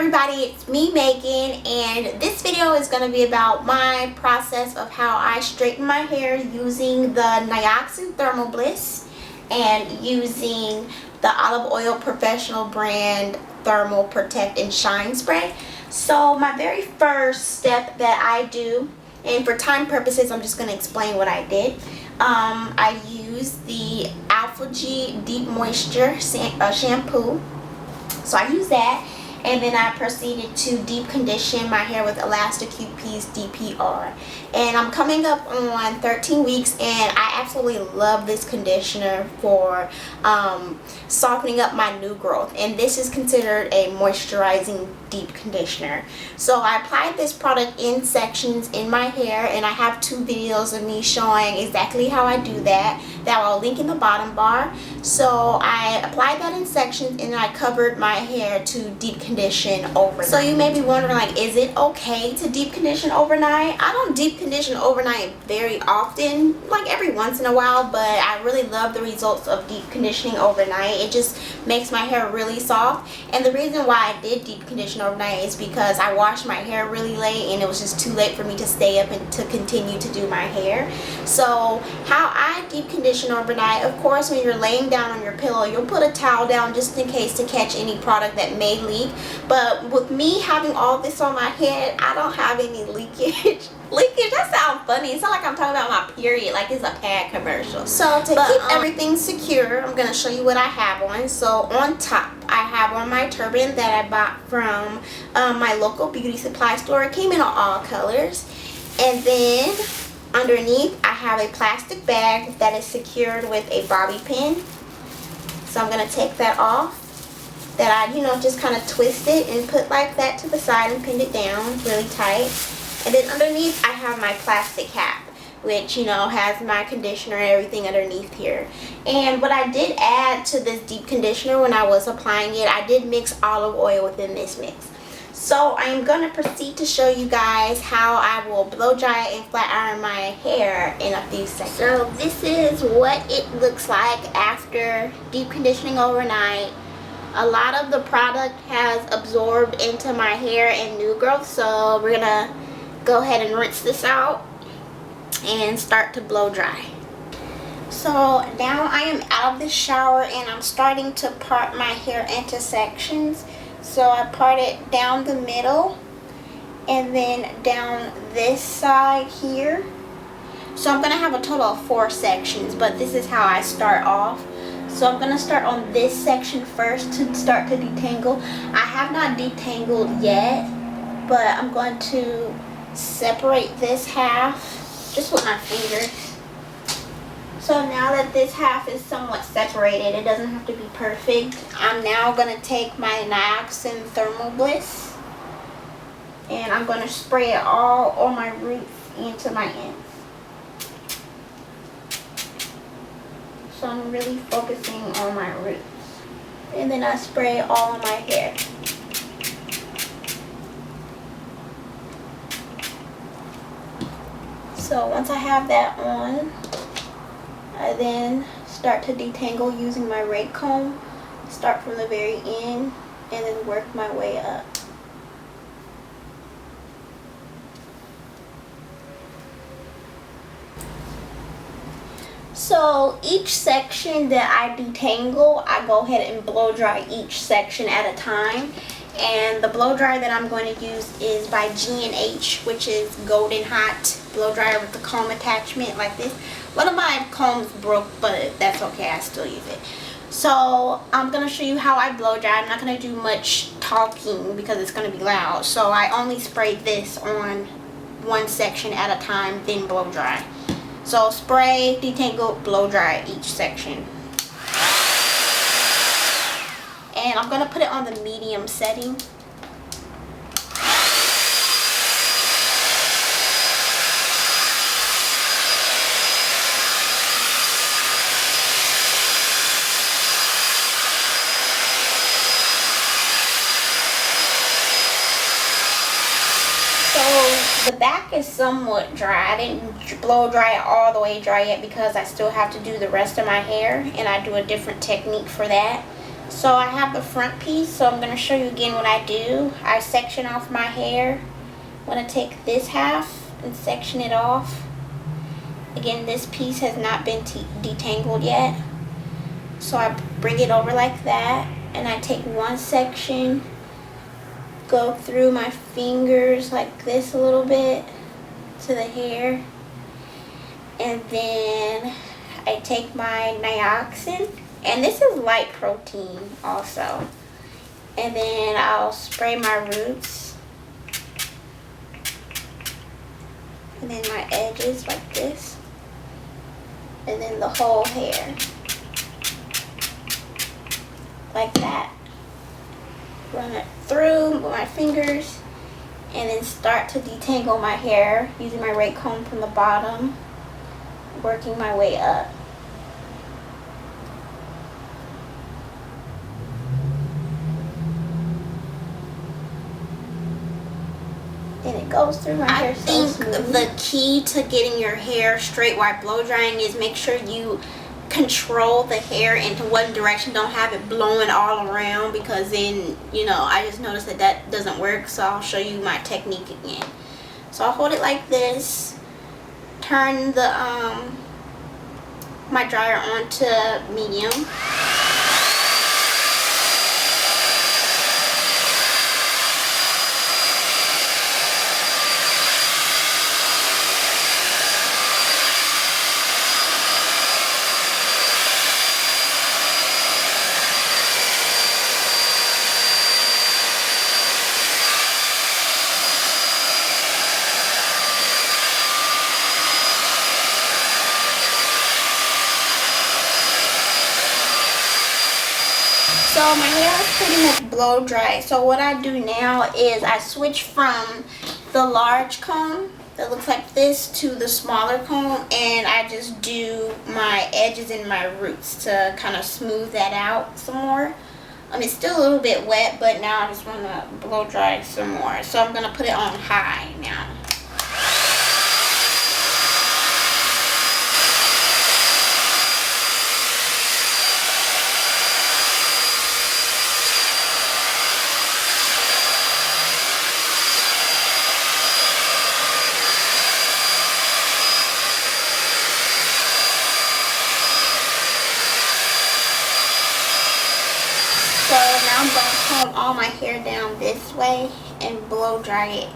everybody, it's me Megan, and this video is going to be about my process of how I straighten my hair using the Nioxin Thermal Bliss and using the Olive Oil Professional brand Thermal Protect and Shine Spray. So my very first step that I do, and for time purposes I'm just going to explain what I did. I used the Aphogee Deep Moisture shampoo. So I used that, and then I proceeded to deep condition my hair with Elasta QP DPR. And I'm coming up on 13 weeks, and I absolutely love this conditioner for softening up my new growth. And this is considered a moisturizing deep conditioner. So I applied this product in sections in my hair, and I have 2 videos of me showing exactly how I do that I'll link in the bottom bar. So I applied that in sections, and I covered my hair to deep condition overnight. So you may be wondering, like, is it okay to deep condition overnight? I don't deep condition overnight very often, like every once in a while, but I really love the results of deep conditioning overnight. It just makes my hair really soft. And the reason why I did deep condition overnight is because I washed my hair really late, and it was just too late for me to stay up and to continue to do my hair. So how I deep condition overnight, of course, when you're laying down on your pillow, you'll put a towel down just in case to catch any product that may leak. But with me having all this on my head, I don't have any leakage. That sounds funny. It's not like I'm talking about my period, like it's a pad commercial. So to keep everything secure, I'm going to show you what I have on. So on top, I have on my turban that I bought from my local beauty supply store. It came in all colors. And then underneath, I have a plastic bag that is secured with a bobby pin. So I'm going to take that off. That I, just kind of twist it and put like that to the side and pin it down really tight. And then underneath, I have my plastic cap, which, has my conditioner and everything underneath here. And what I did add to this deep conditioner when I was applying it, I did mix olive oil within this mix. So I'm going to proceed to show you guys how I will blow dry and flat iron my hair in a few seconds. So this is what it looks like after deep conditioning overnight. A lot of the product has absorbed into my hair and new growth, so we're going to go ahead and rinse this out and start to blow dry. So now I am out of the shower, and I'm starting to part my hair into sections. So I part it down the middle and then down this side here. So I'm going to have a total of 4 sections, but this is how I start off. So I'm going to start on this section first to start to detangle. I have not detangled yet, but I'm going to separate this half just with my fingers. So now that this half is somewhat separated, it doesn't have to be perfect. I'm now going to take my Nioxin Thermal Bliss, and I'm going to spray it all on my roots into my ends. So I'm really focusing on my roots. And then I spray it all on my hair. So once I have that on, I then start to detangle using my rake comb. Start from the very end and then work my way up. So each section that I detangle, I go ahead and blow dry each section at a time. And the blow dryer that I'm going to use is by G&H, which is Golden Hot blow dryer with the comb attachment like this. One of my combs broke, but that's okay, I still use it. So I'm going to show you how I blow dry. I'm not going to do much talking because it's going to be loud. So I only spray this on one section at a time, then blow dry. So spray, detangle, blow dry each section. And I'm going to put it on the medium setting. So the back is somewhat dry. I didn't blow dry it all the way dry yet because I still have to do the rest of my hair, and I do a different technique for that. So I have the front piece, so I'm going to show you again what I do. I section off my hair. I'm going to take this half and section it off. Again, this piece has not been detangled yet. So I bring it over like that, and I take one section, go through my fingers like this a little bit to the hair, and then I take my Nioxin, and this is light protein also, and then I'll spray my roots and then my edges like this, and then the whole hair like that. Run it through with my fingers and then start to detangle my hair using my rake comb from the bottom, working my way up. And it goes through my hair so smooth. I think the key to getting your hair straight while blow drying is make sure you control the hair into one direction. Don't have it blowing all around, because then, you know, I just noticed that that doesn't work. So I'll show you my technique again. So I'll hold it like this, turn the my dryer on to medium. So my hair is pretty much blow dry. So what I do now is I switch from the large comb that looks like this to the smaller comb, and I just do my edges and my roots to kind of smooth that out some more. It's still a little bit wet, but now I just want to blow dry it some more. So I'm going to put it on high now. So now I'm going to comb all my hair down this way and blow dry it.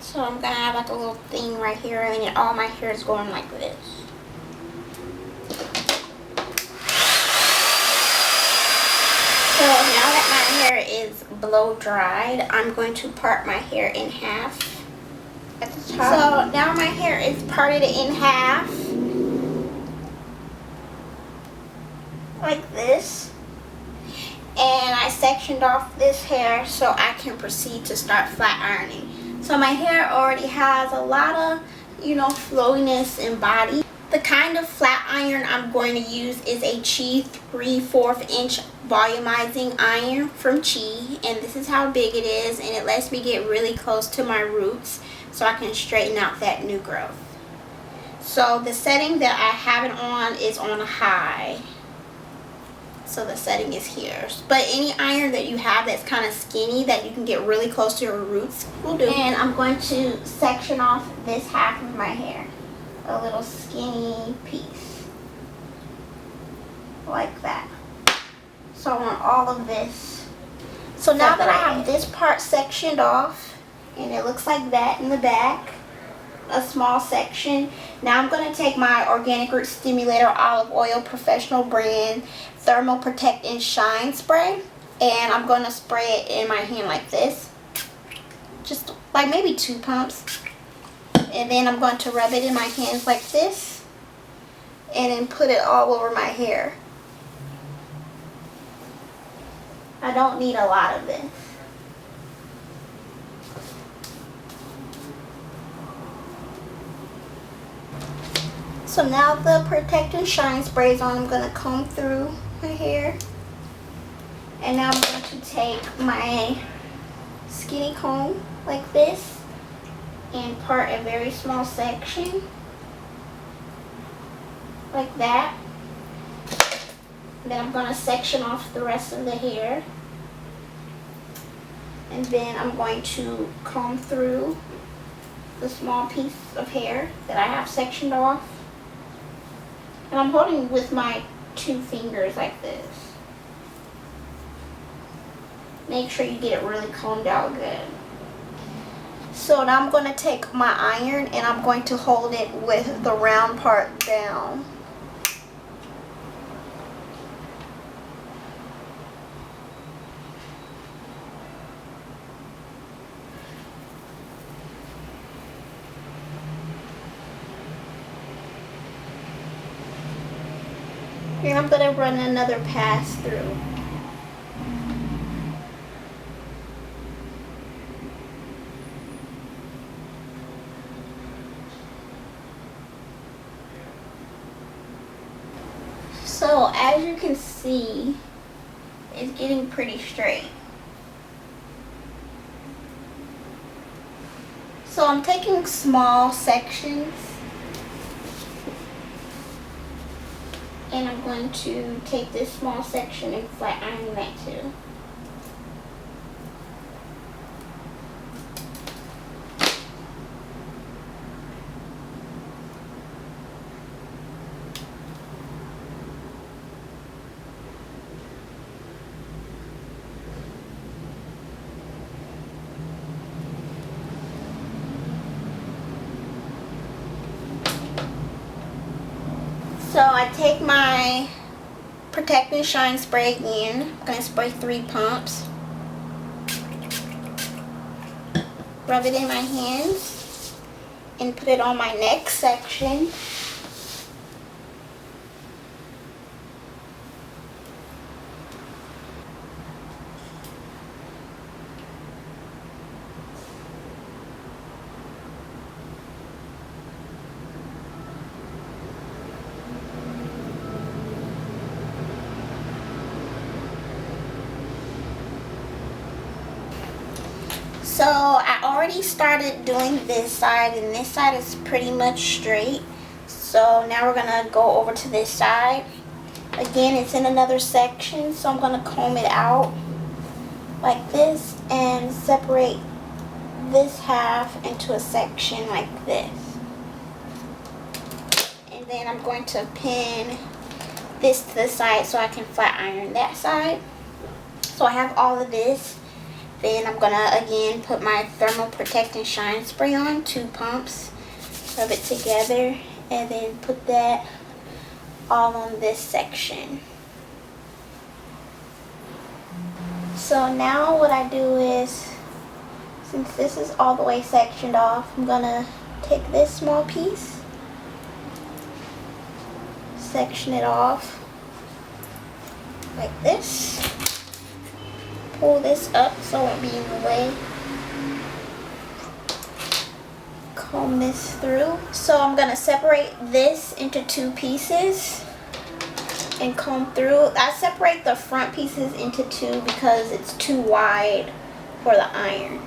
So I'm going to have like a little thing right here, and then all my hair is going like this. So now that my hair is blow dried, I'm going to part my hair in half at the top. So now my hair is parted in half, like this. And I sectioned off this hair so I can proceed to start flat ironing. So my hair already has a lot of, you know, flowiness and body. The kind of flat iron I'm going to use is a Chi 3/4 inch volumizing iron from Chi, and this is how big it is, and it lets me get really close to my roots so I can straighten out that new growth. So the setting that I have it on is on high. So the setting is here. But any iron that you have that's kind of skinny that you can get really close to your roots will do. And I'm going to section off this half of my hair. A little skinny piece. Like that. So I want all of this. So now that I have this part sectioned off, and it looks like that in the back, a small section. Now I'm going to take my Organic Root Stimulator Olive Oil Professional Brand Thermal Protect and Shine Spray, and I'm going to spray it in my hand like this, just like maybe 2 pumps, and then I'm going to rub it in my hands like this and then put it all over my hair. I don't need a lot of this. So now the Protect and Shine spray is on, I'm going to comb through my hair. And now I'm going to take my skinny comb like this and part a very small section like that. Then I'm going to section off the rest of the hair. And then I'm going to comb through the small piece of hair that I have sectioned off. And I'm holding with my 2 fingers like this. Make sure you get it really combed out good. So now I'm going to take my iron and I'm going to hold it with the round part down. And I'm going to run another pass through. So as you can see, it's getting pretty straight. So I'm taking small sections and I'm going to take this small section and flat iron that too. So I take my Protect and Shine spray again. I'm going to spray 3 pumps. Rub it in my hands and put it on my next section. So I already started doing this side and this side is pretty much straight. So now we're going to go over to this side. Again, it's in another section, so I'm going to comb it out like this and separate this half into a section like this. And then I'm going to pin this to the side so I can flat iron that side. So I have all of this. Then I'm gonna again put my Thermal Protect and Shine spray on, 2 pumps, rub it together, and then put that all on this section. So now what I do is, since this is all the way sectioned off, I'm gonna take this small piece, section it off like this. Pull this up so it won't be in the way. Comb this through. So I'm going to separate this into 2 pieces and comb through. I separate the front pieces into 2 because it's too wide for the iron.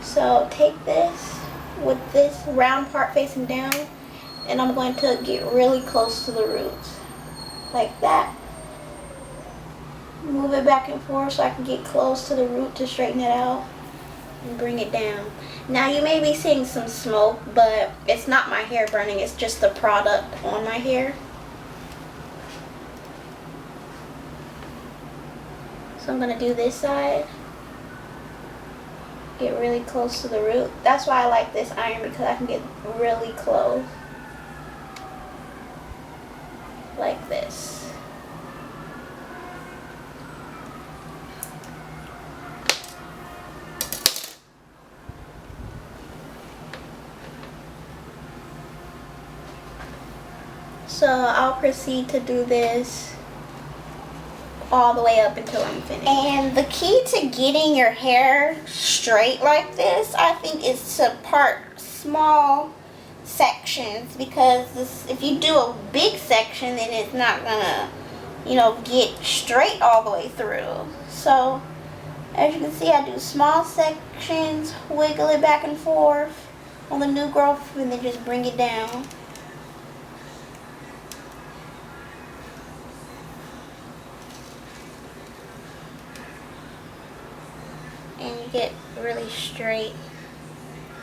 So take this with this round part facing down and I'm going to get really close to the roots like that. Move it back and forth so I can get close to the root to straighten it out and bring it down. Now you may be seeing some smoke, but it's not my hair burning, it's just the product on my hair. So I'm going to do this side. Get really close to the root. That's why I like this iron, because I can get really close. Like this. So I'll proceed to do this all the way up until I'm finished. And the key to getting your hair straight like this, I think, is to part small sections, because if you do a big section, then it's not gonna, you know, get straight all the way through. So as you can see, I do small sections, wiggle it back and forth on the new growth, and then just bring it down. And you get really straight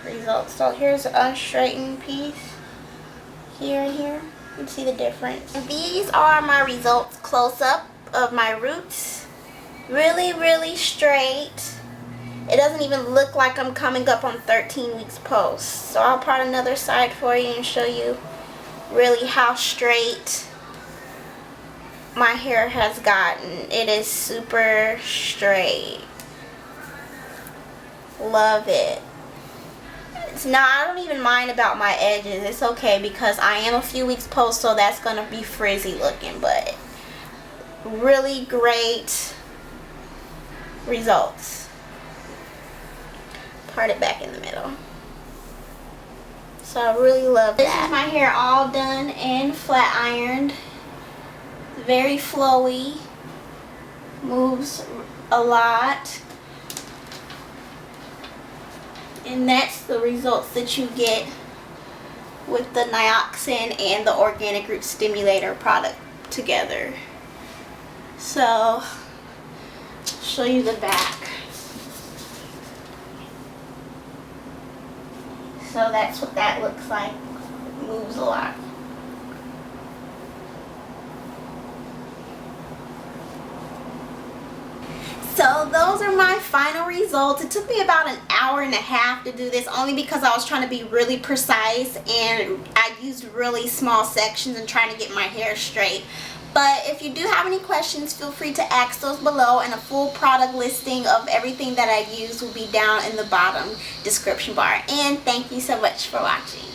results. So here's an unstraightened piece here and here. You can see the difference. And these are my results close up of my roots. Really straight. It doesn't even look like I'm coming up on 13 weeks post. So I'll part another side for you and show you really how straight my hair has gotten. It is super straight. Love it. Now I don't even mind about my edges. It's okay because I am a few weeks post, so that's gonna be frizzy looking, but really great results. Part it back in the middle. So I really love that. This is my hair all done and flat ironed. Very flowy. Moves a lot. And that's the results that you get with the Nioxin and the organic root stimulator product together. So show you the back. So that's what that looks like. It moves a lot. So those are my final results. It took me about an hour and a half to do this, only because I was trying to be really precise and I used really small sections and trying to get my hair straight. But if you do have any questions, feel free to ask those below, and a full product listing of everything that I use will be down in the bottom description bar. And thank you so much for watching.